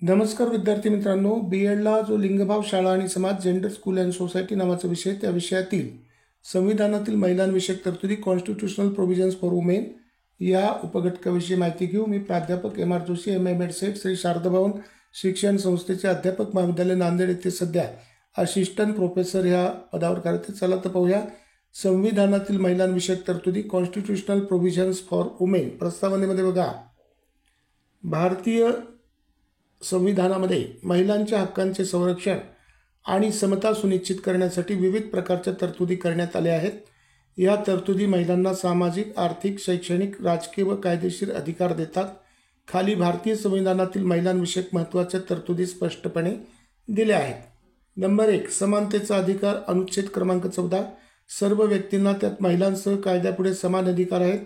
नमस्कार विद्यार्थी मित्रांनो, बीएडला जो लिंगभाव शाळा आणि समाज जेंडर स्कूल अँड सोसायटी नावाचा विषय, त्या विषयातील संविधानातील महिलांविषयक तरतुदी कॉन्स्टिट्यूशनल प्रोव्हिजन्स फॉर वुमेन या उपघटकाविषयी माहिती घेऊ। मी प्राध्यापक M R Joshi, M A मेडसेट, श्री शारदा भवन शिक्षण संस्थेचे अध्यापक, महाविद्यालय नांदेड येथे सध्या असिस्टंट प्रोफेसर ह्या पदावर कार्यरत आहे। चला तर पाहूया संविधानातील महिलांविषयक तरतुदी कॉन्स्टिट्यूशनल प्रोव्हिजन्स फॉर वुमेन। प्रस्तावनेमध्ये बघा, भारतीय संविधानामध्ये महिलांच्या हक्कांचे संरक्षण आणि समता सुनिश्चित करण्यासाठी विविध प्रकारच्या तरतुदी करण्यात आल्या आहेत। या तरतुदी महिलांना सामाजिक, आर्थिक, शैक्षणिक, राजकीय व कायदेशीर अधिकार देतात। खाली भारतीय संविधानातील महिलांविषयक महत्त्वाच्या तरतुदी स्पष्टपणे दिल्या आहेत। नंबर 1, समानतेचा अधिकार। अनुच्छेद क्रमांक 14, सर्व व्यक्तींना त्यात महिलांसह कायद्यापुढे समान अधिकार आहेत।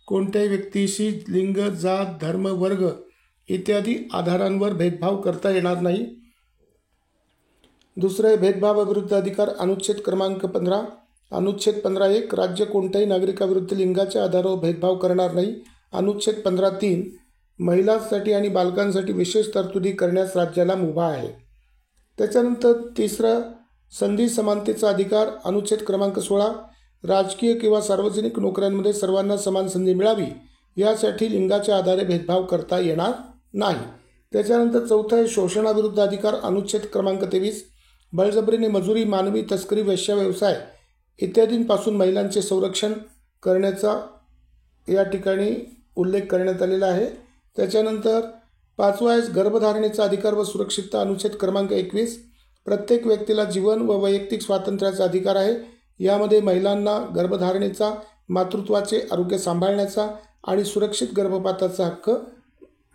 कोणत्याही व्यक्तीशी लिंग, जात, धर्म, वर्ग इत्यादी आधारांवर भेदभाव करता येणार नाही। दुसरे, भेदभावाविरुद्ध अधिकार। अनुच्छेद क्रमांक 15, अनुच्छेद 15(1), राज्य कोणत्याही नागरिकाविरुद्ध लिंगाच्या आधारावर भेदभाव करणार नाही। अनुच्छेद 15(3), महिलांसाठी आणि बालकांसाठी विशेष तरतुदी करण्यास राज्याला मुभा आहे। त्याच्यानंतर तिसरा, संधी समानतेचा अधिकार। अनुच्छेद क्रमांक 16, राजकीय किंवा सार्वजनिक नोकऱ्यांमध्ये सर्वांना समान संधी मिळावी यासाठी लिंगाच्या आधारे भेदभाव करता येणार नाही। त्याच्यानंतर चौथा आहे शोषणाविरुद्ध अधिकार। अनुच्छेद क्रमांक 23, बळजबरीने मजुरी, मानवी तस्करी, वेश्या व्यवसाय इत्यादींपासून महिलांचे संरक्षण करण्याचा या ठिकाणी उल्लेख करण्यात आलेला आहे। त्याच्यानंतर पाचवा आहे गर्भधारणेचा अधिकार व सुरक्षितता। अनुच्छेद क्रमांक 21, प्रत्येक व्यक्तीला जीवन व वैयक्तिक स्वातंत्र्याचा अधिकार आहे। यामध्ये महिलांना गर्भधारणेचा, मातृत्वाचे आरोग्य सांभाळण्याचा आणि सुरक्षित गर्भपाताचा हक्क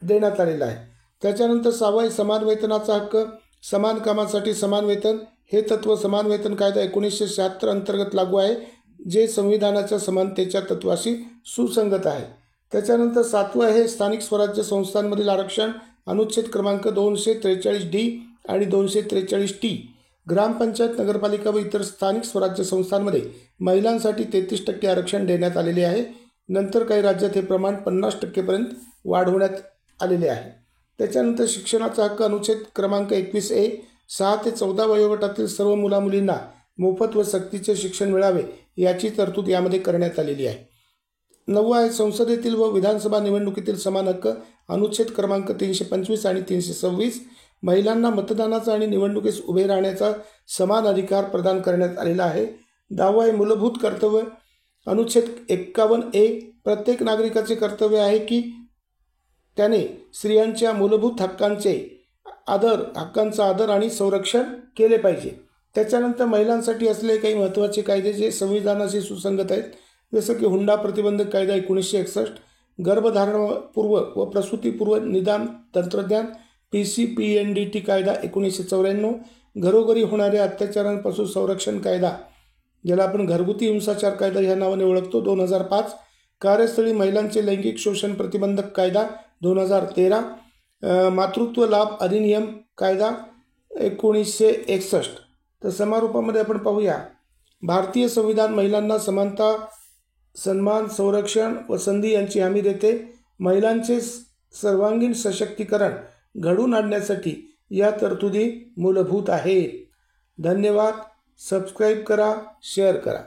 देण्यात आलेला आहे। त्याच्यानंतर 6वा आहे समान वेतनाचा हक्क। समान कामासाठी समान वेतन हे तत्व समान वेतन कायदा 1976 अंतर्गत लागू आहे, जे संविधानाच्या समानतेच्या तत्वाशी सुसंगत आहे। त्याच्यानंतर 7वा आहे स्थानिक स्वराज्य संस्थांमधील आरक्षण। अनुच्छेद क्रमांक 243D आणि 243T, ग्रामपंचायत, नगरपालिका व इतर स्थानिक स्वराज्य संस्थांमध्ये महिलांसाठी 33% आरक्षण देण्यात आलेले आहे। नंतर काही राज्यात हे प्रमाण 50% पर्यंत वाढवण्यात आलेले आहे। त्याच्यानंतर शिक्षणाचा हक्क। अनुच्छेद क्रमांक 21A, 6 ते 14 वयोगटातील सर्व मुलामुलींना मोफत व सक्तीचे शिक्षण मिळावे याची तरतूद यामध्ये करण्यात आलेली आहे। 9वा आहे संसदेतील व विधानसभा निवडणुकीतील समान हक्क। अनुच्छेद क्रमांक 325 आणि 326, महिलांना मतदानाचा आणि निवडणुकीस उभे राहण्याचा समान अधिकार प्रदान करण्यात आलेला आहे। 10वा आहे मूलभूत कर्तव्य। अनुच्छेद 51A, प्रत्येक नागरिकाचे कर्तव्य आहे की त्याने स्त्रियांच्या मूलभूत हक्कांचा आदर आणि संरक्षण केले पाहिजे। त्याच्यानंतर महिलांसाठी असलेले काही महत्त्वाचे कायदे जे संविधानाशी सुसंगत आहेत, जसं की हुंडा प्रतिबंधक कायदा 1961, गर्भधारणपूर्व व प्रसूतीपूर्व निदान तंत्रज्ञान PCPNDT कायदा 1994, घरोघरी होणाऱ्या अत्याचारांपासून संरक्षण कायदा ज्याला आपण घरगुती हिंसाचार कायदा ह्या नावाने ओळखतो 2005, कार्यस्थळी महिलांचे लैंगिक शोषण प्रतिबंधक कायदा 2013, मातृत्व लाभ अधिनियम कायदा 1961। तर समारोपामध्ये आपण पाहूया, भारतीय संविधान महिलांना समानता, सन्मान, संरक्षण व संधी यांची हमी देते। महिलांचे सर्वांगीण सशक्तीकरण घडवून आणण्यासाठी या तरतुदी मूलभूत आहेत। धन्यवाद। सबस्क्राईब करा, शेअर करा।